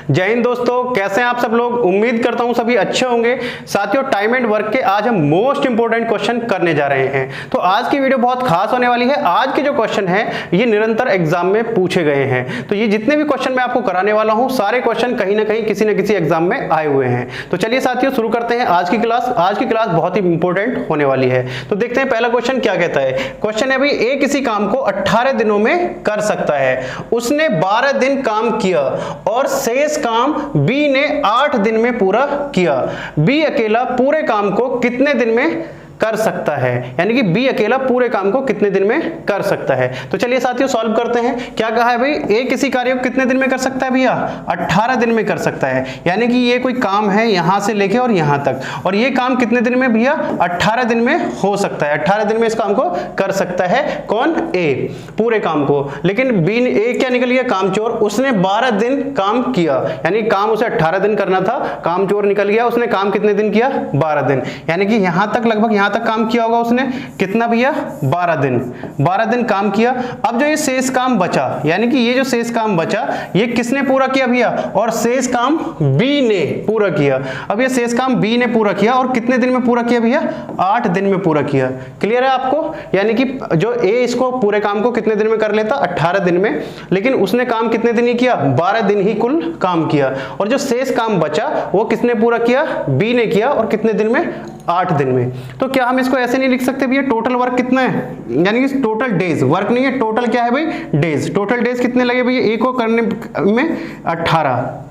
जय हिंद दोस्तों, कैसे हैं आप सब लोग। उम्मीद करता हूं सभी अच्छे होंगे। साथियों, टाइम एंड वर्क के आज हम मोस्ट इंपोर्टेंट क्वेश्चन करने जा रहे हैं। तो आज की वीडियो बहुत खास होने वाली है। आज के जो क्वेश्चन है ये निरंतर एग्जाम में पूछे गए हैं। तो ये जितने भी क्वेश्चन मैं आपको कराने वाला हूं, सारे क्वेश्चन कहीं ना कहीं किसी न किसी एग्जाम में आए हुए हैं। तो चलिए साथियों शुरू करते हैं आज की क्लास। आज की क्लास बहुत ही इंपॉर्टेंट होने वाली है। तो देखते हैं पहला क्वेश्चन क्या कहता है। क्वेश्चन है भाई, ए किसी काम को 18 दिनों में कर सकता है। उसने 12 दिन काम किया और शेष काम बी ने 8 दिन में पूरा किया। बी अकेला पूरे काम को कितने दिन में कर सकता है। यानी कि बी अकेला पूरे काम को कितने दिन में कर सकता है। तो चलिए साथियों सॉल्व करते हैं। क्या कहा है भाई, ए किसी कार्य को कितने दिन में कर सकता है भैया, 18 दिन में कर सकता है। यानी कि ये कोई काम है यहां से लेके और यहां तक, और ये काम कितने दिन में भैया, 18 दिन में हो सकता है। 18 दिन में इस काम को कर सकता है कौन, ए, पूरे काम को। लेकिन बी ने, ए क्या निकल गया, कामचोर, उसने 12 दिन काम किया। यानी काम उसे 18 दिन करना था, कामचोर निकल गया, उसने काम कितने दिन किया, 12 दिन। यानी कि यहां तक, लगभग यहां तक काम किया होगा उसने, कितना भैया, 12 दिन। 12 दिन काम किया। अब जो ये शेष काम बचा, यानी कि ये जो शेष काम बचा, ये किसने पूरा किया भैया, और शेष काम बी ने पूरा किया। अब ये शेष काम बी ने पूरा किया और कितने दिन में पूरा किया भैया, 8 दिन में पूरा किया। क्लियर है आपको। यानी कि जो ए इसको पूरे काम को कितने दिन में कर लेता, 18 दिन में, लेकिन उसने काम कितने दिन ही किया, 12 दिन ही कुल काम किया। और जो शेष काम बचा वो किसने पूरा किया, बी ने किया, और कितने दिन में, 8 दिन में। तो क्या हम इसको ऐसे नहीं लिख सकते भैया, टोटल वर्क कितना है, यानी कि टोटल डेज, वर्क नहीं है, टोटल क्या है भाई, डेज। टोटल डेज कितने लगे भैया, ए को करने में 18।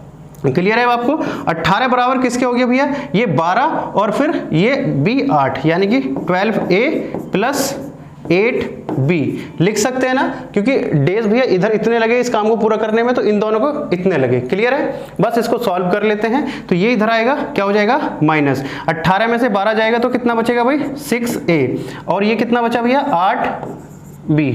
क्लियर है आपको। 18 बराबर किसके हो गया भैया, ये 12 और फिर ये बी 8, यानी कि 12A प्लस 8B लिख सकते हैं ना, क्योंकि डेज भैया इधर इतने लगे इस काम को पूरा करने में, तो इन दोनों को इतने लगे। क्लियर है। बस इसको सॉल्व कर लेते हैं। तो ये इधर आएगा, क्या हो जाएगा, माइनस 18 में से 12 जाएगा तो कितना बचेगा भाई, 6A, और ये कितना बचा भैया, 8B।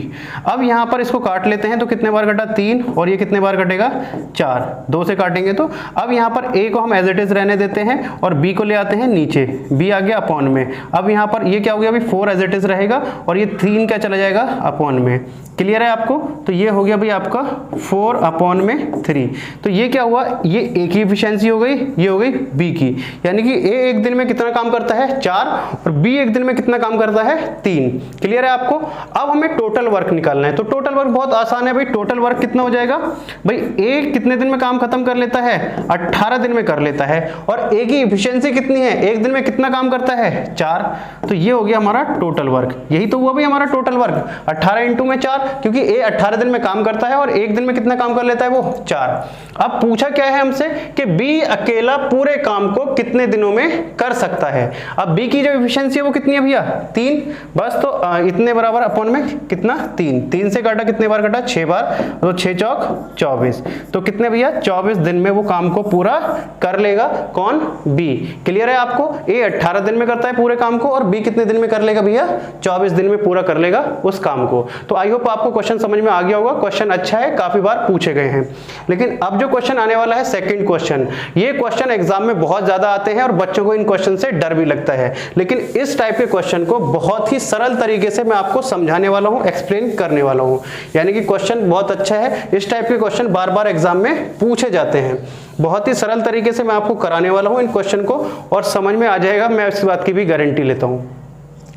अब यहां पर इसको काट लेते हैं, तो कितने बार कटा, 3, और ये कितने बार कटेगा, 4, 2 से काटेंगे तो। अब यहां पर ए को हम एज इट इज रहने देते हैं और बी को ले आते हैं नीचे, बी आ गया अपॉन में। अब यहां पर ये क्या हो गया भाई, 4 एज इट इज रहेगा, और ये 3 क्या चला जाएगा, अपॉन में। क्लियर है आपको। तो ये हो गया भाई आपका 4 अपॉन में 3। तो ये क्या हुआ, ये ए की एफिशिएंसी हो गई, ये हो गई बी की। यानी कि ए एक दिन में कितना काम करता है, 4, और बी एक दिन में कितना काम करता है, 3। क्लियर है आपको। अब हमें टोटल वर्क निकालना है। तो टोटल वर्क बहुत आसान है भाई। टोटल वर्क कितना हो जाएगा भाई, ए कितने दिन में काम खत्म कर लेता है, 18 दिन में कर लेता है, और ए की एफिशिएंसी कितनी है, एक दिन में कितना काम करता है, 4। तो ये हो गया हमारा टोटल वर्क। यही तो हुआ भाई हमारा टोटल वर्क, 18 इंटू में 4, क्योंकि ए 18 दिन में काम करता है और एक दिन में कितना काम कर लेता है, वो 4। अब पूछा क्या है हमसे कि बी अकेला पूरे काम को कितने दिनों में कर सकता है। अब बी की जो एफिशिएंसी है वो कितनी है भैया, 3। बस तो इतने बराबर अपॉन में कितना, 3 से काटा, कितने बार काटा, 6 बार, तो 6 चौक 24। तो कितने भैया, 24 दिन में वो काम को पूरा कर लेगा कौन, बी। क्लियर है आपको। ए 18 दिन में करता है पूरे काम को, और बी कितने दिन में कर लेगा भैया, 24 दिन में पूरा कर लेगा उस काम को। तो आई होप आपको क्वेश्चन समझ में आ गया होगा। क्वेश्चन अच्छा है, काफी बार पूछे गए हैं। लेकिन अब जो क्वेश्चन आने वाला है, सेकंड क्वेश्चन, ये क्वेश्चन एग्जाम में बहुत ज्यादा आते हैं और बच्चों को इन क्वेश्चन से डर भी लगता है। लेकिन इस टाइप के क्वेश्चन को बहुत ही सरल तरीके से मैं आपको समझाने वाला हूं, एक्सप्लेन करने वाला हूं। यानी कि क्वेश्चन बहुत अच्छा है। इस टाइप के क्वेश्चन बार बार एग्जाम में पूछे जाते हैं। बहुत ही सरल तरीके से मैं आपको कराने वाला हूं इन क्वेश्चन को, और समझ में आ जाएगा, मैं इस बात की भी गारंटी लेता हूं।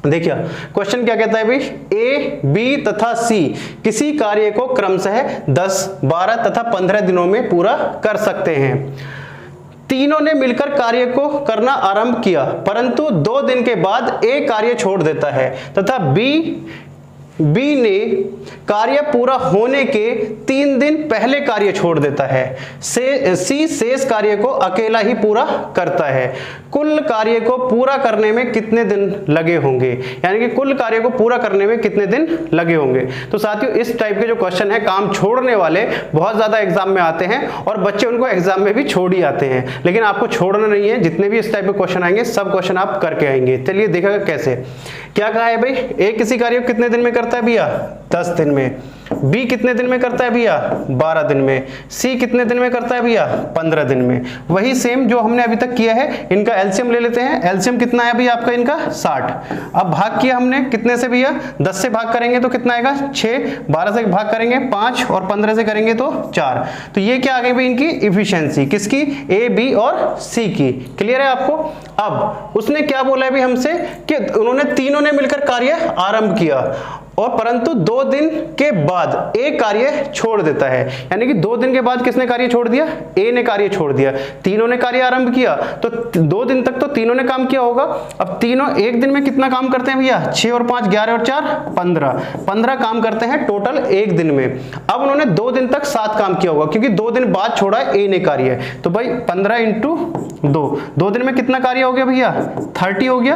देखिए क्वेश्चन क्या कहता है भाई, ए, बी तथा सी किसी कार्य को क्रमशः 10, 12 तथा 15 दिनों में पूरा कर सकते हैं। तीनों ने मिलकर कार्य को करना आरंभ किया, परंतु 2 दिन के बाद ए कार्य छोड़ देता है तथा बी ने कार्य पूरा होने के 3 दिन पहले कार्य छोड़ देता है। सी शेष कार्य को अकेला ही पूरा करता है। कुल कार्य को पूरा करने में कितने दिन लगे होंगे, यानी कि कुल कार्य को पूरा करने में कितने दिन लगे होंगे। तो साथियों इस टाइप के जो क्वेश्चन है काम छोड़ने वाले बहुत ज्यादा एग्जाम में आते हैं, और बच्चे उनको एग्जाम में भी छोड़ ही आते हैं। लेकिन आपको छोड़ना नहीं है, जितने भी इस टाइप के क्वेश्चन आएंगे सब क्वेश्चन आप करके आएंगे। चलिए देखा कैसे। क्या कहा है भाई, ए किसी कार्य को कितने दिन में करता है भैया, 10 दिन में। बी कितने दिन में करता है भैया 12 दिन में, सी कितने दिन में करता है भैया 15 दिन में। वही सेम जो हमने अभी तक किया है, इनका एलसीएम ले लेते हैं। एलसीएम कितना है भैया आपका इनका 60। अब भाग किया हमने कितने से भैया 10 से भाग करेंगे तो कितना आएगा 6, 12 से भाग करेंगे 5 और 15 से करेंगे तो 4। तो ये क्या आ गई भाई इनकी इफिशियंसी, किसकी ए बी और सी की। क्लियर है आपको। अब उसने क्या बोला है भी हमसे कि उन्होंने तीनों ने मिलकर कार्य आरंभ किया और परंतु 2 दिन के बाद ए कार्य छोड़ देता है। यानी कि 2 दिन के बाद किसने कार्य छोड़ दिया, ए ने कार्य छोड़ दिया। तीनों ने कार्य आरंभ किया तो 2 दिन तक तो तीनों ने काम किया होगा। अब तीनों एक दिन में कितना काम करते हैं भैया 6 और 5 11 और 4 15 काम करते हैं टोटल एक दिन में। अब उन्होंने 2 दिन तक 7 काम किया होगा क्योंकि 2 दिन बाद छोड़ा ए ने कार्य। तो भाई 15 इंटू 2 दिन में कितना कार्य हो गया भैया 30 हो गया।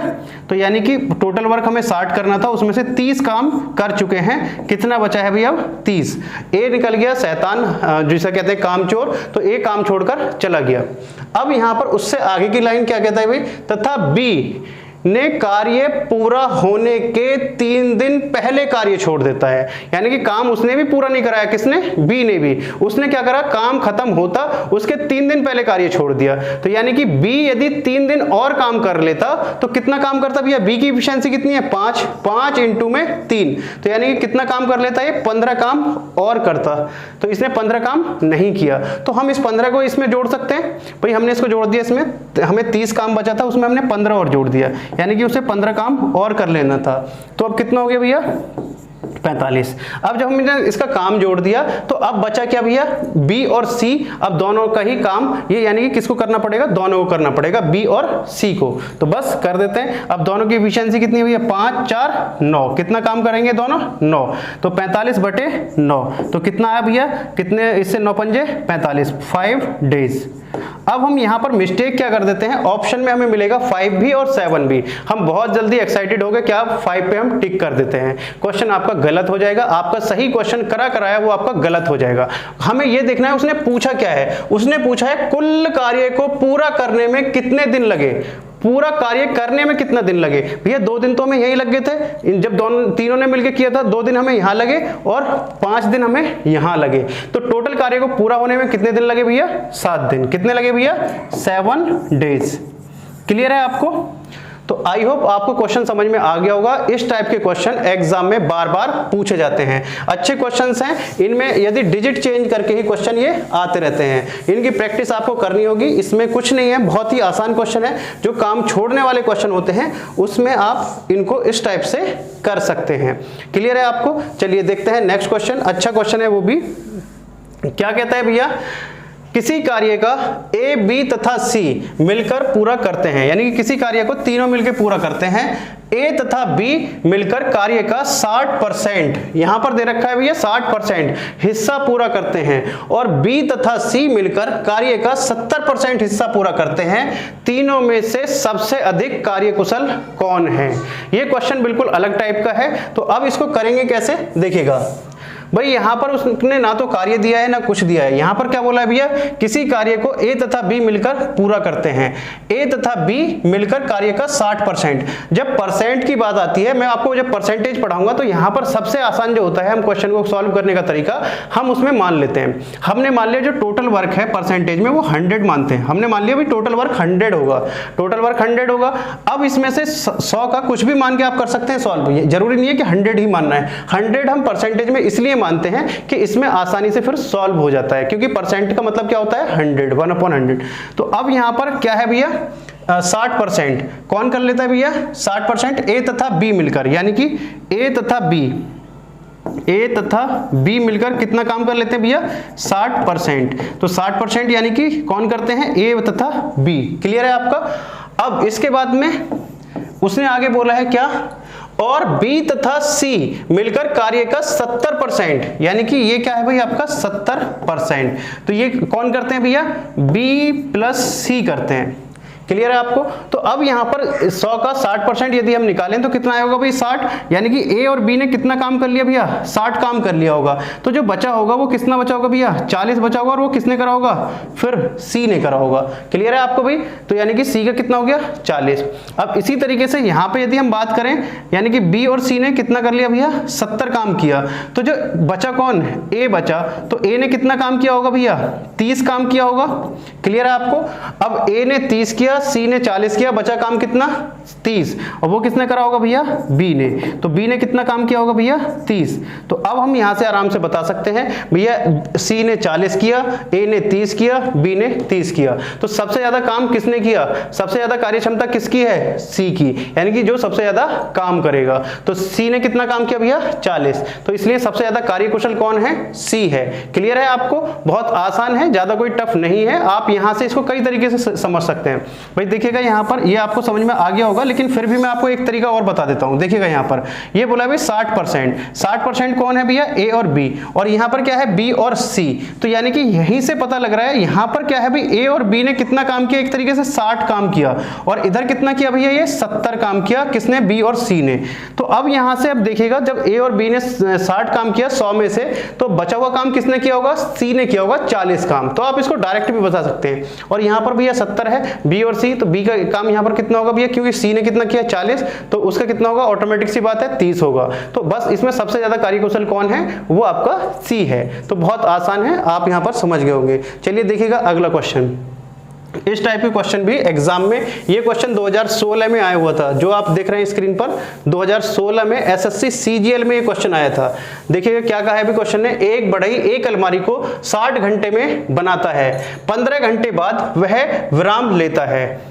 तो यानी कि टोटल वर्क हमें 60 करना था, उसमें से 30 काम कर चुके हैं। कितना बचा है भैया अब 30। ए निकल गया शैतान, जिसे कहते हैं कामचोर, तो ए काम छोड़कर चला गया। अब यहां पर उससे आगे की लाइन क्या कहता है भाई, तथा बी ने कार्य पूरा होने के 3 दिन पहले कार्य छोड़ देता है। यानी कि काम उसने भी पूरा नहीं कराया, किसने बी ने भी। उसने क्या करा, काम खत्म होता उसके 3 दिन पहले कार्य छोड़ दिया। तो यानी कि बी यदि 3 दिन और काम कर लेता तो कितना काम करता भैया, बी की इफिशियंसी कितनी है 5 इंटू में 3, तो यानी कि कितना काम कर लेता है 15 काम और करता। तो इसने 15 काम नहीं किया, तो हम इस 15 को इसमें जोड़ सकते हैं। भाई हमने इसको जोड़ दिया, इसमें हमें 30 काम बचा था, उसमें हमने 15 और जोड़ दिया, यानी कि उसे 15 काम और कर लेना था। तो अब कितना हो गया भैया 45। अब जब हमने इसका काम जोड़ दिया तो अब बचा क्या भैया बी और सी। अब दोनों का ही काम ये, यानी कि किसको करना पड़ेगा, दोनों को करना पड़ेगा, बी और सी को। तो बस कर देते हैं। अब दोनों की एफिशिएंसी कितनी है भैया 5 4 9, कितना काम करेंगे दोनों 9, तो 45/9। तो कितना आया भैया, कितने इससे 9 पंजे 45, 5 डेज। अब हम यहां पर मिस्टेक क्या कर देते हैं, ऑप्शन में हमें मिलेगा 5 भी और 7 भी। हम बहुत जल्दी एक्साइटेड हो गए क्या 5 पे हम टिक कर देते हैं। क्वेश्चन आपका गलत हो जाएगा, आपका सही क्वेश्चन कराया वो आपका गलत हो जाएगा। हमें यह देखना है उसने पूछा क्या है। उसने पूछा है कुल कार्य को पूरा करने में कितने दिन लगे, पूरा कार्य करने में कितना दिन लगे। भैया 2 दिन तो हमें यही लग गए थे, जब तीनों ने मिलकर किया था 2 दिन हमें यहां लगे और 5 दिन हमें यहां लगे। तो टोटल कार्य को पूरा होने में कितने दिन लगे भैया 7 दिन। कितने लगे भैया 7 डेज। क्लियर है आपको। तो आई होप आपको क्वेश्चन समझ में आ गया होगा। इस टाइप के क्वेश्चन एग्जाम में बार बार पूछे जाते हैं, अच्छे क्वेश्चंस हैं। इनमें यदि डिजिट चेंज करके ही क्वेश्चन ये आते रहते हैं, इनकी प्रैक्टिस आपको करनी होगी। इसमें कुछ नहीं है, बहुत ही आसान क्वेश्चन है। जो काम छोड़ने वाले क्वेश्चन होते हैं उसमें आप इनको इस टाइप से कर सकते हैं। क्लियर है आपको। चलिए देखते हैं नेक्स्ट क्वेश्चन। अच्छा क्वेश्चन है वो भी। क्या कहता है भैया, किसी कार्य का ए बी तथा सी मिलकर पूरा करते हैं, यानी कि किसी कार्य को तीनों मिलकर पूरा करते हैं। ए तथा बी मिलकर कार्य का 60%, यहां पर दे रखा है भैया 60% हिस्सा पूरा करते हैं, और बी तथा सी मिलकर कार्य का 70% हिस्सा पूरा करते हैं। तीनों में से सबसे अधिक कार्यकुशल कौन है। यह क्वेश्चन बिल्कुल अलग टाइप का है। तो अब इसको करेंगे कैसे, देखिएगा भाई। यहां पर उसने ना तो कार्य दिया है ना कुछ दिया है। यहां पर क्या बोला है भैया, किसी कार्य को ए तथा बी मिलकर पूरा करते हैं। ए तथा बी मिलकर कार्य का 60%। जब परसेंट की बात आती है, मैं आपको जब परसेंटेज पढ़ाऊंगा तो यहां पर सबसे आसान जो होता है हम क्वेश्चन को सॉल्व करने का तरीका, हम उसमें मान लेते हैं। हमने मान लिया जो टोटल वर्क है परसेंटेज में वो 100 मानते हैं। हमने मान लिया भाई टोटल वर्क 100 होगा, टोटल वर्क 100 होगा। अब इसमें से 100 का कुछ भी मान के आप कर सकते हैं सॉल्व, जरूरी नहीं है कि 100 ही मानना है। 100 हम परसेंटेज में इसलिए मानते हैं कि इसमें आसानी से फिर सॉल्व हो जाता है, क्योंकि परसेंट का मतलब क्या होता है 100, 1/100। तो अब यहां पर क्या है भैया 60%। कौन कर लेता है भैया 60%, ए तथा बी मिलकर, यानी कि ए तथा बी मिलकर कितना काम कर लेते हैं भैया 60%। तो 60% यानी कि कौन करते हैं, ए तथा बी। क्लियर है आपका। अब इसके बाद में उसने आगे बोला है क्या, और बी तथा सी मिलकर कार्य का 70%, यानी कि ये क्या है भाई आपका 70%। तो ये कौन करते हैं भैया, बी प्लस सी करते हैं। क्लियर है आपको। तो अब यहाँ पर 100 का 60% यदि हम निकालें तो कितना आएगा भाई 60, यानी कि ए और बी ने कितना काम कर लिया भैया 60 काम कर लिया होगा। तो जो बचा होगा वो कितना बचा होगा भैया 40 बचा होगा, और वो किसने करा होगा फिर सी ने करा होगा। क्लियर है आपको भाई। तो यानी कि सी का कितना हो गया 40। अब इसी तरीके से यहाँ पे यदि हम बात करें, यानी कि बी और सी ने कितना कर लिया भैया 70 काम किया। तो जो बचा कौन ए बचा, तो ए ने कितना काम किया होगा भैया 30 काम किया होगा। क्लियर है आपको। अब ए ने 30 किया, सी ने 40 किया, बचा काम कितना 30, और वो किसने करा होगा भैया बी ने। तो बी ने कितना काम किया होगा भैया 30। तो अब हम यहां से आराम से बता सकते हैं भैया सी ने 40 किया, ए ने 30 किया, बी ने 30 किया। तो सबसे ज्यादा काम किसने किया, सबसे ज्यादा कार्य क्षमता किसकी है सी की, यानी कि जो सबसे ज्यादा काम करेगा। तो सी ने कितना काम किया भैया 40, तो इसलिए सबसे ज्यादा कार्यकुशल कौन है सी है। क्लियर है आपको। बहुत आसान है, ज्यादा कोई टफ नहीं है। आप यहां से इसको कई तरीके से समझ सकते हैं भाई। देखिएगा यहाँ पर ये आपको समझ में आ गया होगा, लेकिन फिर भी मैं आपको एक तरीका और बता देता हूं। देखिएगा यहाँ पर ये बोला भाई 60% कौन है भैया ए और बी, और यहाँ पर क्या है बी और सी। तो यानी कि यहीं से पता लग रहा है यहाँ पर क्या है भाई ए और बी ने कितना काम किया, एक तरीके से 60 काम किया, और इधर कितना किया भैया ये 70 काम किया, किसने बी और सी ने। तो अब यहां से अब देखिएगा जब ए और बी ने 60 काम किया 100 में से, तो बचा हुआ काम किसने किया होगा सी ने किया होगा 40 काम। तो आप इसको डायरेक्ट भी बता सकते हैं। और यहाँ पर भैया 70 है बी और सी, तो बी का काम यहाँ पर कितना होगा भैया, क्योंकि सी ने कितना किया 40, तो उसका कितना होगा ऑटोमेटिक सी बात है 30 होगा। तो बस इसमें सबसे ज्यादा कार्यकुशल कौन है, वो आपका सी है। तो बहुत आसान है, आप यहाँ पर समझ गए होंगे। चलिए देखिएगा अगला क्वेश्चन। इस टाइप के क्वेश्चन भी एग्जाम में, ये क्वेश्चन 2016 में आया हुआ था, जो आप देख रहे हैं स्क्रीन पर। 2016 में एसएससी सीजीएल में ये क्वेश्चन आया था। देखिएगा क्या कहा है अभी क्वेश्चन ने, एक बढ़ई एक अलमारी को 60 घंटे में बनाता है, 15 घंटे बाद वह विराम लेता है।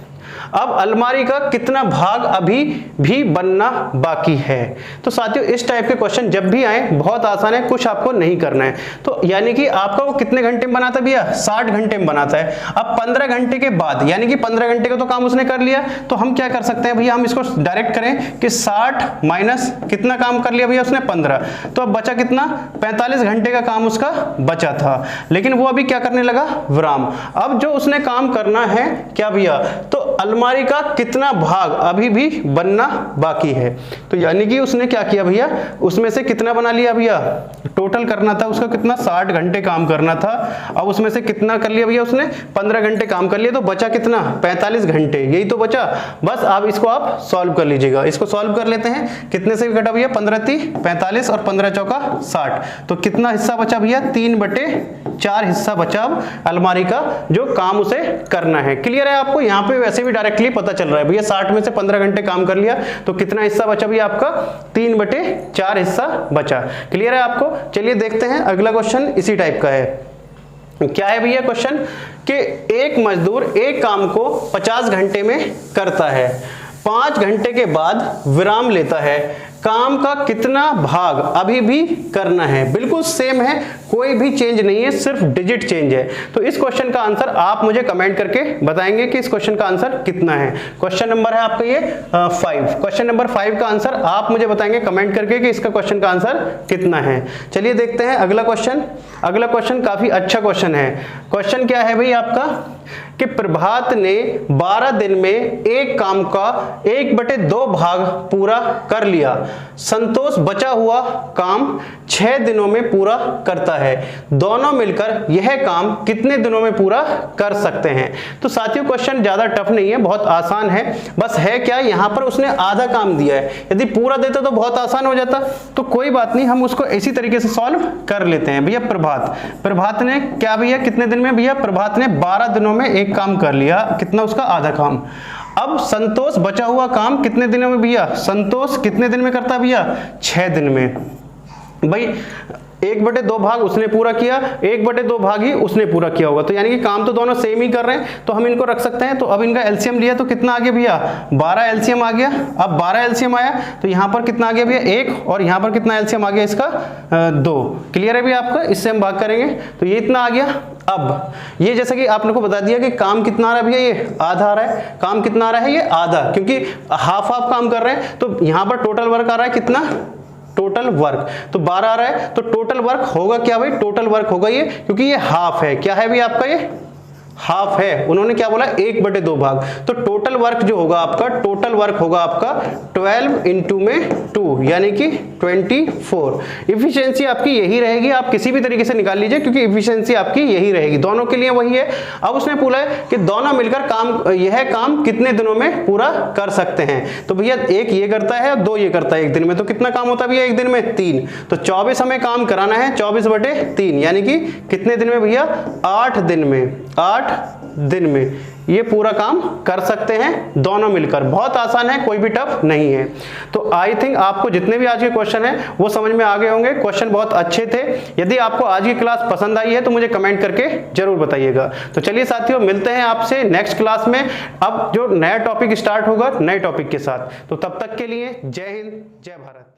अब अलमारी का कितना भाग अभी भी बनना बाकी है। तो साथियों इस टाइप के क्वेश्चन जब भी आए बहुत आसान है, कुछ आपको नहीं करना है। तो यानी कि आपका वो कितने घंटे में बनाता है भैया 60 घंटे में बनाता है। अब 15 घंटे के बाद, यानी कि 15 घंटे का तो काम उसने कर लिया, तो हम क्या कर सकते हैं भैया, हम इसको डायरेक्ट करें कि 60 माइनस कितना काम कर लिया भैया उसने 15, तो अब बचा कितना 45 घंटे का काम उसका बचा था, लेकिन वो अभी क्या करने लगा विराम। अब जो उसने काम करना है क्या भैया, तो अलमारी का कितना भाग अभी भी बनना बाकी है। तो यानी कि उसने क्या किया भैया, उसमें से कितना बना लिया भैया, टोटल करना था उसका कितना 60 घंटे काम करना था। अब उसमें से कितना कर लिया भैया उसने 15 घंटे काम कर लिया, तो बचा कितना 45 घंटे, यही तो बचा। बस अब इसको आप सॉल्व कर लीजिएगा। इसको सॉल्व कर लेते हैं, कितने से घटा भैया 15 × 3 = 45 और 15 × 4 = 60। तो कितना हिस्सा बचा भैया 3/4 हिस्सा बचा अब अलमारी का, जो काम उसे करना है। क्लियर है आपको। यहाँ पे वैसे भी डायरेक्टली पता चल रहा है भैया 60 में से 15 घंटे काम कर लिया, तो कितना हिस्सा बचा भैया आपका 3/4 हिस्सा बचा। क्लियर है आपको। चलिए देखते हैं अगला क्वेश्चन इसी टाइप का है। क्या है भैया क्वेश्चन कि एक मजदूर एक काम को 50 घंटे में करता है, 5 घंटे के बाद विराम लेता है, काम का कितना भाग अभी भी करना है। बिल्कुल सेम है, कोई भी चेंज नहीं है, सिर्फ डिजिट चेंज है। तो इस क्वेश्चन का आंसर आप मुझे कमेंट करके बताएंगे कि इस क्वेश्चन का आंसर कितना है। क्वेश्चन नंबर है आपका ये 5। क्वेश्चन नंबर 5 का आंसर आप मुझे बताएंगे कमेंट करके कि इसका क्वेश्चन का आंसर कितना है। चलिए देखते हैं अगला क्वेश्चन। अगला क्वेश्चन काफी अच्छा क्वेश्चन है। क्वेश्चन क्या है भाई आपका कि प्रभात ने 12 दिन में एक काम का 1/2 भाग पूरा कर लिया, संतोष बचा हुआ काम 6 दिनों में पूरा करता है, दोनों मिलकर यह काम कितने दिनों में पूरा कर सकते हैं। तो साथियों क्वेश्चन ज्यादा टफ नहीं है, बहुत आसान है। बस है क्या, यहां पर उसने आधा काम दिया है, यदि पूरा देता तो बहुत आसान हो जाता। तो कोई बात नहीं, हम उसको इसी तरीके से सॉल्व कर लेते हैं। भैया प्रभात ने क्या भैया कितने दिन में, भैया प्रभात ने 12 दिनों में एक काम कर लिया, कितना उसका आधा काम। अब संतोष बचा हुआ काम कितने दिनों में भैया, संतोष कितने दिन में करता है भैया 6 दिन में। भाई 1/2 भाग उसने पूरा किया, 1/2 भाग ही उसने पूरा किया होगा, तो यानी कि काम तो दोनों सेम ही कर रहे हैं, तो हम इनको रख सकते हैं। तो अब इनका एलसीएम लिया तो कितना आ गया भैया 12 एलसीएम आ गया। अब 12 एलसीएम आया तो यहाँ पर कितना आ गया भैया 1, और यहाँ पर कितना एलसीएम आ गया इसका 2। क्लियर है भैया आपका, इससे हम भाग करेंगे तो ये इतना आ गया। अब ये जैसा कि आपने को बता दिया कि काम कितना आ रहा है भैया, ये आधा आ रहा है। काम कितना आ रहा है, ये आधा, क्योंकि हाफ काम कर रहे हैं। तो यहाँ पर टोटल वर्क आ रहा है कितना, टोटल वर्क तो 12 आ रहा है। तो टोटल वर्क होगा क्या भाई, टोटल वर्क होगा ये, क्योंकि ये हाफ है। क्या है भाई आपका, ये हाफ है, उन्होंने क्या बोला 1/2 भाग। तो टोटल वर्क जो होगा आपका, टोटल वर्क होगा आपका 12 इंटू में 2 यानी कि 24। इफिशियंसी आपकी यही रहेगी, आप किसी भी तरीके से निकाल लीजिए क्योंकि इफिशियंसी आपकी यही रहेगी, दोनों के लिए वही है। अब उसने पूछा है कि दोनों मिलकर यह काम कितने दिनों में पूरा कर सकते हैं। तो भैया एक ये करता है और 2 ये करता है एक दिन में, तो कितना काम होता है भैया एक दिन में 3। तो 24 हमें काम कराना है, 24/3 यानी कि कितने दिन में भैया 8 दिन में, 8 दिन में ये पूरा काम कर सकते हैं दोनों मिलकर। बहुत आसान है, कोई भी टफ नहीं है। तो आई थिंक आपको जितने भी आज के क्वेश्चन हैं वो समझ में आ गए होंगे, क्वेश्चन बहुत अच्छे थे। यदि आपको आज की क्लास पसंद आई है तो मुझे कमेंट करके जरूर बताइएगा। तो चलिए साथियों, मिलते हैं आपसे नेक्स्ट क्लास में, अब जो नया टॉपिक स्टार्ट होगा नए टॉपिक के साथ। तो तब तक के लिए जय हिंद, जय भारत।